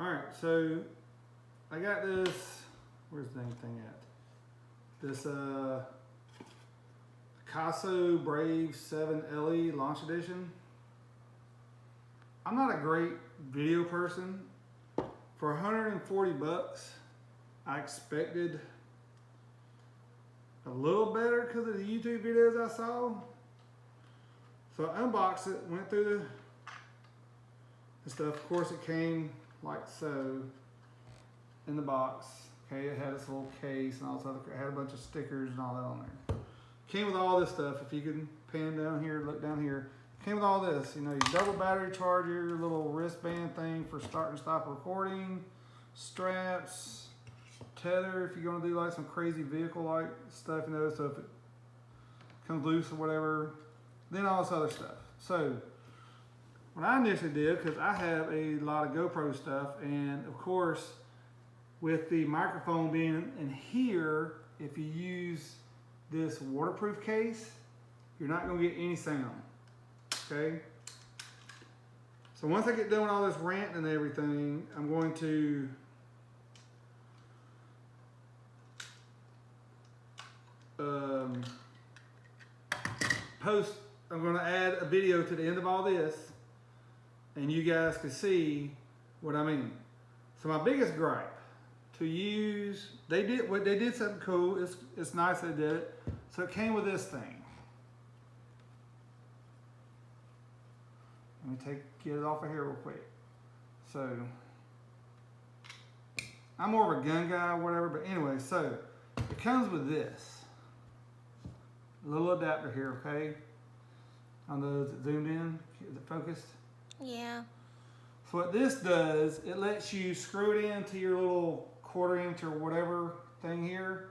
Alright, so I got this, where's the dang thing at? This Picasso Brave 7 LE Launch Edition. I'm not a great video person. For 140 bucks, I expected a little better because of the YouTube videos I saw. So I unboxed it, went through the stuff. Of course, it came like so in the box. Okay, it had its little case and all this other. It had a bunch of stickers and all that on there. Came with all this stuff. If you can pan down here, look down here. Came with all this. You know, your double battery charger, your little wristband thing for start and stop recording, straps, tether if you're gonna do like some crazy vehicle-like stuff, you know, so if it comes loose or whatever, then all this other stuff. So what I initially did, because I have a lot of GoPro stuff, and of course, with the microphone being in here, if you use this waterproof case, you're not gonna get any sound, okay? So once I get done with all this ranting and everything, I'm going to I'm going to add a video to the end of all this, and you guys can see what I mean. So my biggest gripe to use, they did something cool. It's nice they did it. So it came with this thing. Let me get it off of here real quick. So I'm more of a gun guy or whatever, but anyway, so it comes with this. A little adapter here, okay? I know, is it zoomed in? Is it focused? Yeah. So what this does, it lets you screw it into your little 1/4 inch or whatever thing here.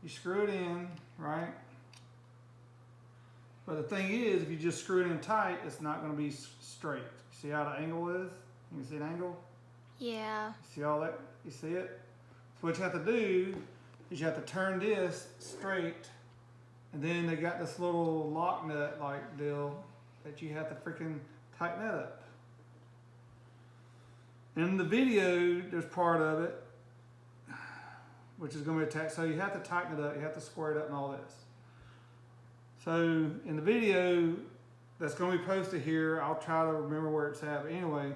You screw it in, right? But the thing is, if you just screw it in tight, it's not going to be straight. See how the angle is? You can see an angle? Yeah. See all that? You see it? So what you have to do is you have to turn this straight, and then they got this little lock nut like deal that you have to freaking tighten that up. In the video, there's part of it which is going to be attached, so you have to tighten it up, you have to square it up and all this. So in the video that's going to be posted here, I'll try to remember where it's at, but anyway,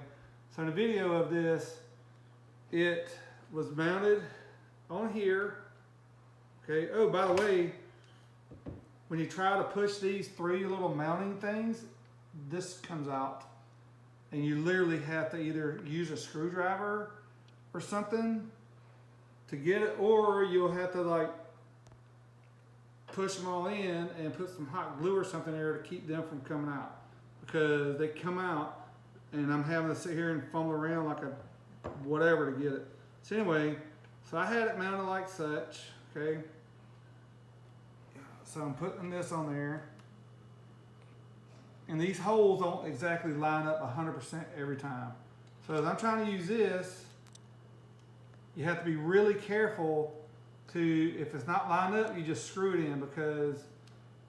so in the video of this, it was mounted on here. Okay, oh, by the way, when you try to push these 3 little mounting things, this comes out, and you literally have to either use a screwdriver or something to get it, or you'll have to like push them all in and put some hot glue or something there to keep them from coming out, because they come out and I'm having to sit here and fumble around like a whatever to get it. So anyway, so I had it mounted like such, okay? So I'm putting this on there, and these holes don't exactly line up 100% every time. So as I'm trying to use this, you have to be really careful to, if it's not lined up, you just screw it in, because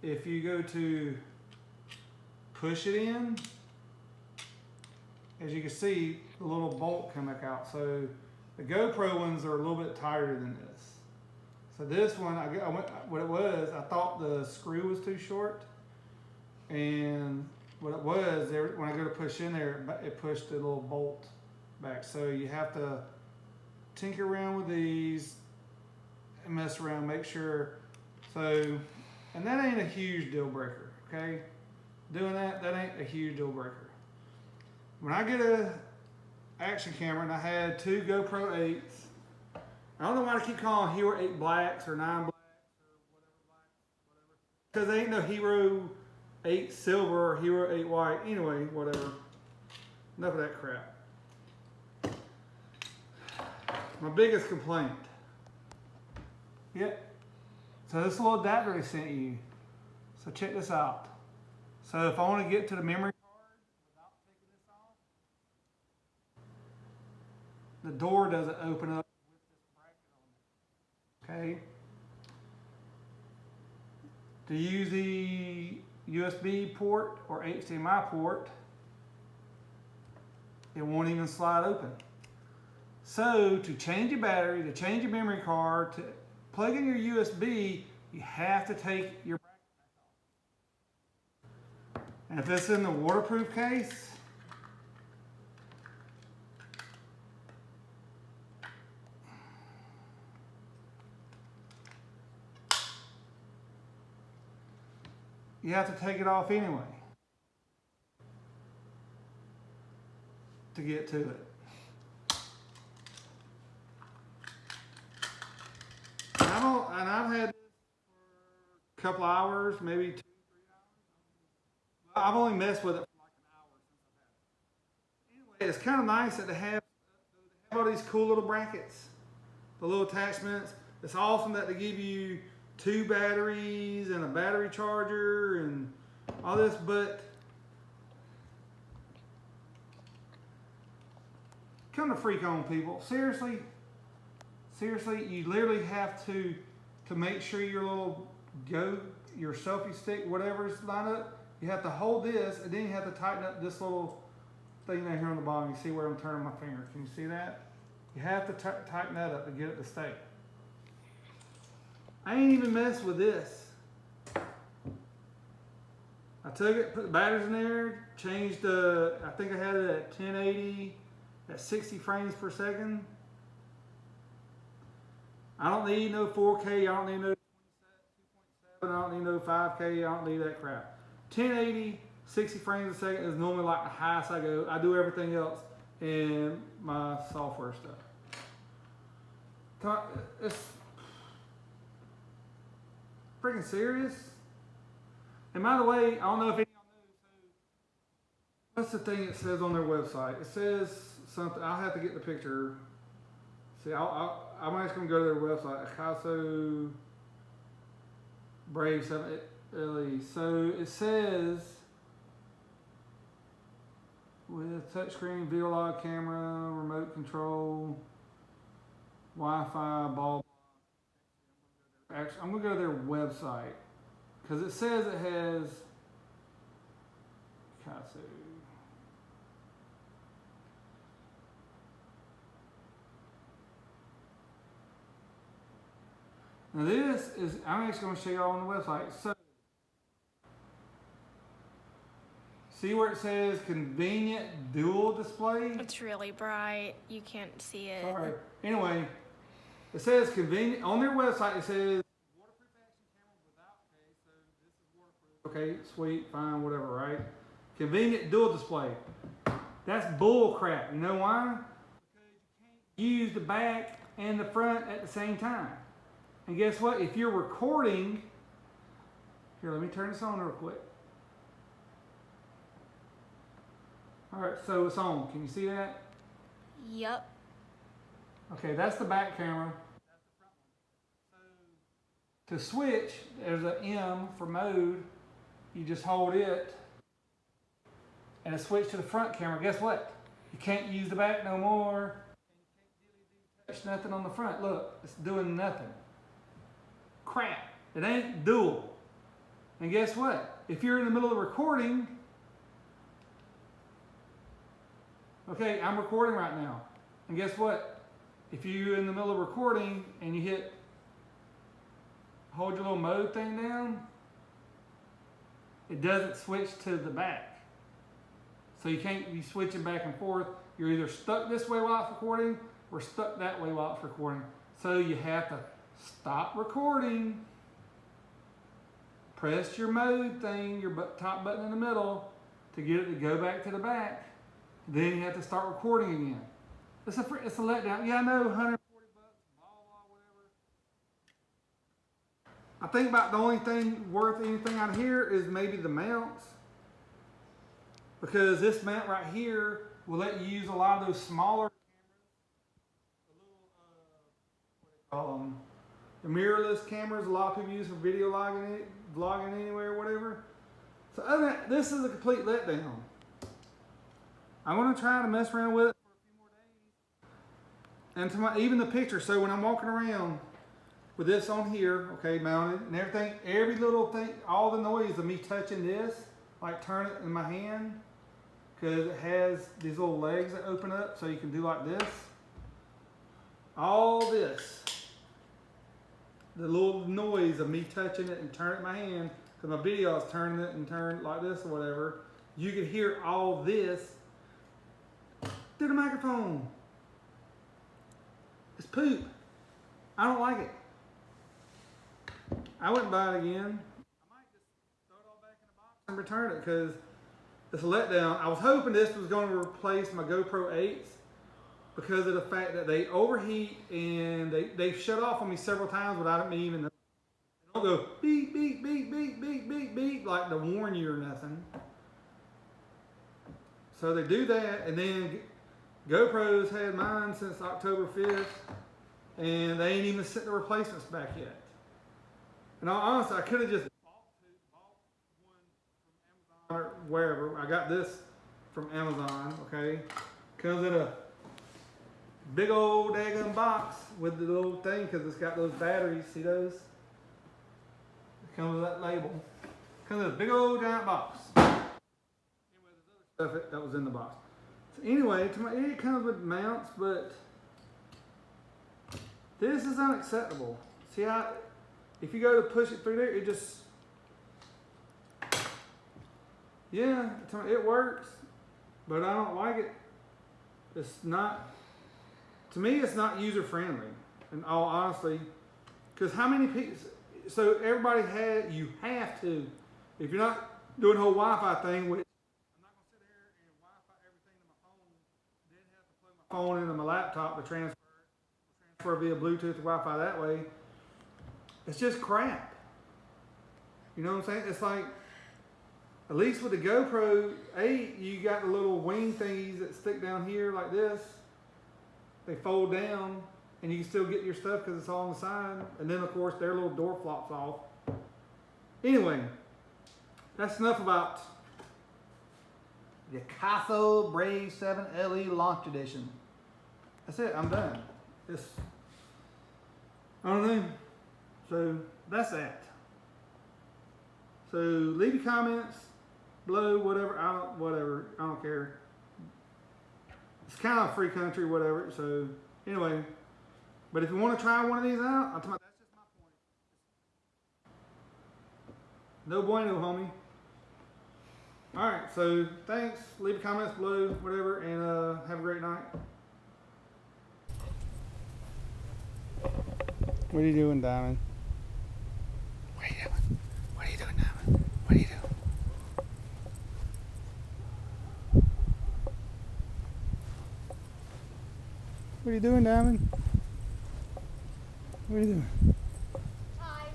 if you go to push it in, as you can see, the little bolt come back out. So the GoPro ones are a little bit tighter than this. So this one, what it was, I thought the screw was too short, and what it was, when I go to push in there, it pushed the little bolt back. So you have to tinker around with these and mess around, make sure. So, and that ain't a huge deal breaker, okay? Doing that ain't a huge deal breaker. When I get a action camera, and I had 2 GoPro 8s, I don't know why I keep calling Hero 8 Blacks or 9 Blacks or whatever, because they ain't no Hero 8 Silver or Hero 8 White. Anyway, whatever. Enough of that crap. My biggest complaint. Yep. So this little adapter they sent you. So check this out. So if I want to get to the memory card without taking this off, the door doesn't open up with this bracket on it. Okay. To use the USB port or HDMI port, it won't even slide open. So to change your battery, to change your memory card, to plug in your USB, you have to take your bracket back off. And if it's in the waterproof case, you have to take it off anyway to get to it. And I've had this for a couple hours, maybe 2, 3 hours. I've only messed with it for like an hour since I've had it. Anyway, it's kind of nice that they have all these cool little brackets, the little attachments. It's awesome that they give you 2 batteries and a battery charger and all this, but come to freak on, people. Seriously, you literally have to make sure your your selfie stick, whatever's lined up, you have to hold this, and then you have to tighten up this little thing down here on the bottom. You see where I'm turning my finger? Can you see that? You have to tighten that up to get it to stay. I ain't even messed with this. I took it, put the batteries in there, changed I think I had it at 1080 at 60 frames per second. I don't need no 4K, I don't need no 2.7, I don't need no 5K, I don't need that crap. 1080, 60 frames a second is normally like the highest I go. I do everything else in my software stuff. It's freaking serious. And by the way, I don't know if any of y'all know, what's the thing it says on their website? It says something, I'll have to get the picture. See, I'm just going to go to their website, Asako Brave 7 LE. So it says, with touchscreen, video log camera, remote control, Wi-Fi, ball. Actually, I'm going to go to their website because it says it has Kasu. Now this is, I'm actually going to show you all on the website. So, see where it says convenient dual display? It's really bright. You can't see it. Sorry. Anyway, it says convenient, on their website it says waterproof action camera without case, so this is waterproof. Okay, sweet, fine, whatever, right? Convenient dual display. That's bull crap. You know why? Because you can't use the back and the front at the same time. And guess what? If you're recording, here, let me turn this on real quick. All right, so it's on. Can you see that? Yep. Okay, that's the back camera. That's the front one. So to switch, there's an M for mode. You just hold it, and it switches to the front camera. Guess what? You can't use the back no more. And you can't touch nothing on the front. Look, it's doing nothing. Crap. It ain't dual. And guess what? If you're in the middle of recording, okay, I'm recording right now. And guess what? If you're in the middle of recording and you hold your little mode thing down, it doesn't switch to the back. So you can't be switching back and forth. You're either stuck this way while it's recording or stuck that way while it's recording. So you have to stop recording, press your mode thing, your top button in the middle to get it to go back to the back. Then you have to start recording again. It's a letdown. Yeah, I know, $140, blah, blah, whatever. I think about the only thing worth anything out here is maybe the mounts. Because this mount right here will let you use a lot of those smaller cameras, the little, the mirrorless cameras a lot of people use for video vlogging anywhere, whatever. So other than that, this is a complete letdown. I'm going to try to mess around with it for a few more days. And even the picture, so when I'm walking around with this on here, okay, mounted and everything, every little thing, all the noise of me touching this, like turn it in my hand, because it has these little legs that open up so you can do like this. all this, the little noise of me touching it and turning my hand, because my video is turning it and turning like this or whatever, you could hear all this through the microphone. It's poop. I don't like it. I wouldn't buy it again. I might just throw it all back in the box and return it because it's a letdown. I was hoping this was going to replace my GoPro 8s because of the fact that they overheat and they shut off on me several times without me even knowing. They don't go beep, beep, beep, beep, beep, beep, beep, like to warn you or nothing. So they do that, and then GoPro's had mine since October 5th, and they ain't even sent the replacements back yet. And honestly, I could have just bought one from Amazon or wherever. I got this from Amazon, okay? Comes in a big old daggum box with the little thing because it's got those batteries. See those? It comes with that label. Comes in a big old giant box. Anyway, there's other stuff that was in the box. So anyway, it comes with mounts, but this is unacceptable. See how, if you go to push it through there, it just, yeah, it works, but I don't like it. It's not, to me, it's not user friendly, in all honesty, because how many people, so everybody you have to, if you're not doing the whole Wi-Fi thing, which I'm not going to sit here and Wi-Fi everything to my phone, then have to plug my phone into my laptop to transfer via Bluetooth to Wi-Fi that way. It's just crap. You know what I'm saying? It's like, at least with the GoPro 8, you got the little wing thingies that stick down here like this. They fold down, and you can still get your stuff because it's all on the side. And then, of course, their little door flops off. Anyway, that's enough about the Asako Brave 7 LE Launch Edition. That's it. I'm done. I don't know. So that's that. So leave your comments below, whatever. I don't care. It's kind of a free country, whatever. So anyway, but if you want to try one of these out, that's just my point. No bueno, homie. All right. So thanks. Leave your comments below, whatever, and have a great night. What are you doing, Diamond? What are you doing? What are you doing, Diamond? What are you doing? What are you doing, Diamond? What are you doing? Hi.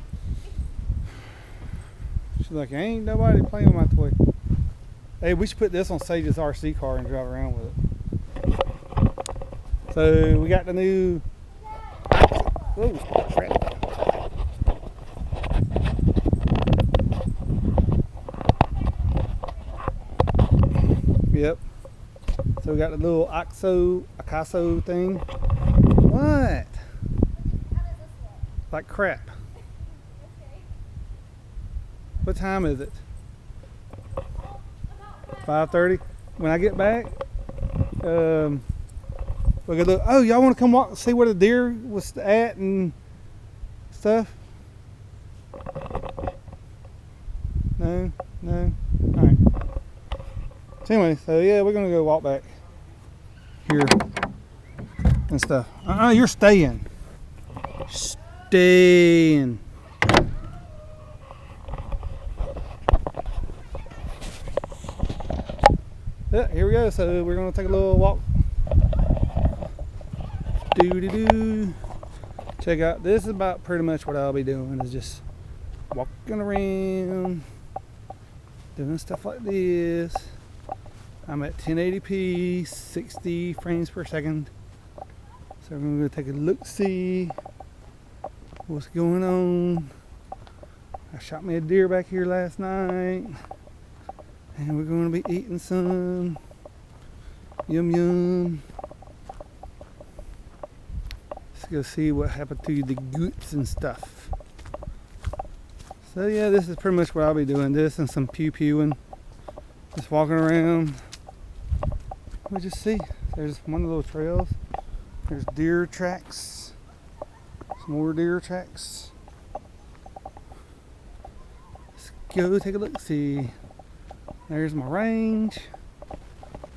She's like, ain't nobody playing with my toy. Hey, we should put this on Sage's RC car and drive around with it. So we got the new. Oh, crap. Yep. So we got the little Asako thing. What? Like crap. Okay. What time is it? 5:30. When I get back, we're gonna look. Oh, y'all want to come walk, see where the deer was at and stuff? No. All right. So anyway, so yeah, we're gonna go walk back here and stuff. You're staying. Staying. Yeah, here we go. So we're gonna take a little walk. Doo-doo-doo. Check out, this is about pretty much what I'll be doing, is just walking around, doing stuff like this. I'm at 1080p, 60 frames per second. So we're gonna take a look, see what's going on. I shot me a deer back here last night, and we're gonna be eating some. Yum yum. Let's go see what happened to the goods and stuff. So yeah, this is pretty much what I'll be doing. This and some pew-pewing. Just walking around. We'll just see. There's one of those trails. There's deer tracks. Some more deer tracks. Let's go take a look. See, there's my range.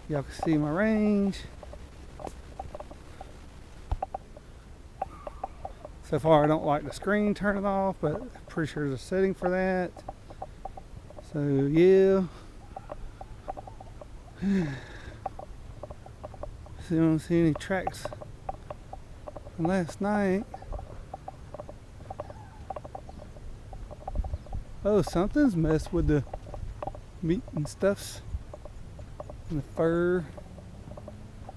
Y'all can see my range. So far, I don't like the screen turning off, but I'm pretty sure there's a setting for that. So yeah. So I don't see any tracks from last night. Oh, something's messed with the meat and stuffs. And the fur.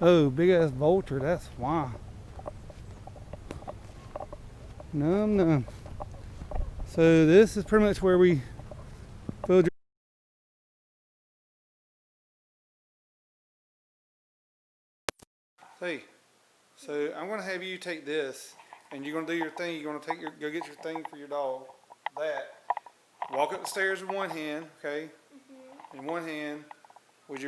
Oh, big ass vulture, that's why. Num num. So this is pretty much where we filled. Hey, so I'm gonna have you take this, and you're gonna do your thing. You're gonna go get your thing for your dog. That. Walk up the stairs with one hand, okay? In one hand, with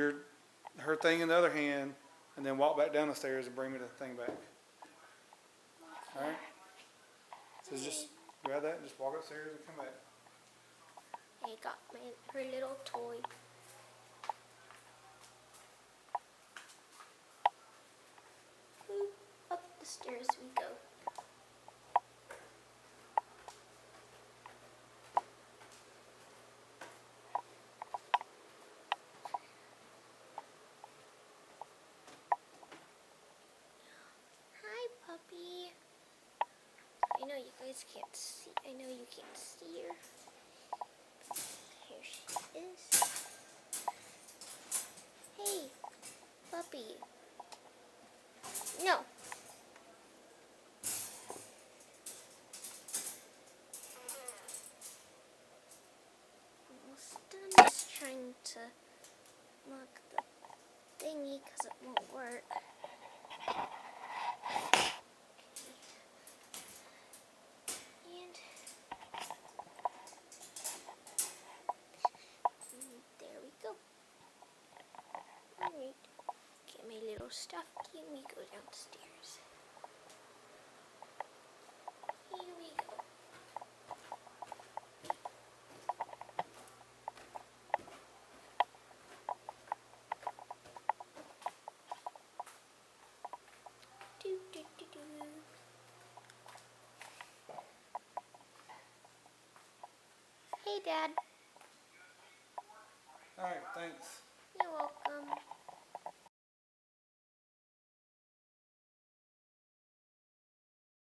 her thing in the other hand, and then walk back down the stairs and bring me the thing back. All right. So just grab that and just walk upstairs and come back. I got her little toy. Up the stairs we go. Hi, puppy. I know you guys can't see. I know you can't see her. Here she is. Hey, puppy. No. Almost done. Just trying to lock the thingy because it won't work. There we go. Alright. Get my little stuffy and we go downstairs. Here we go. Do, do, do, do. Hey, Dad. All right, thanks. You're welcome.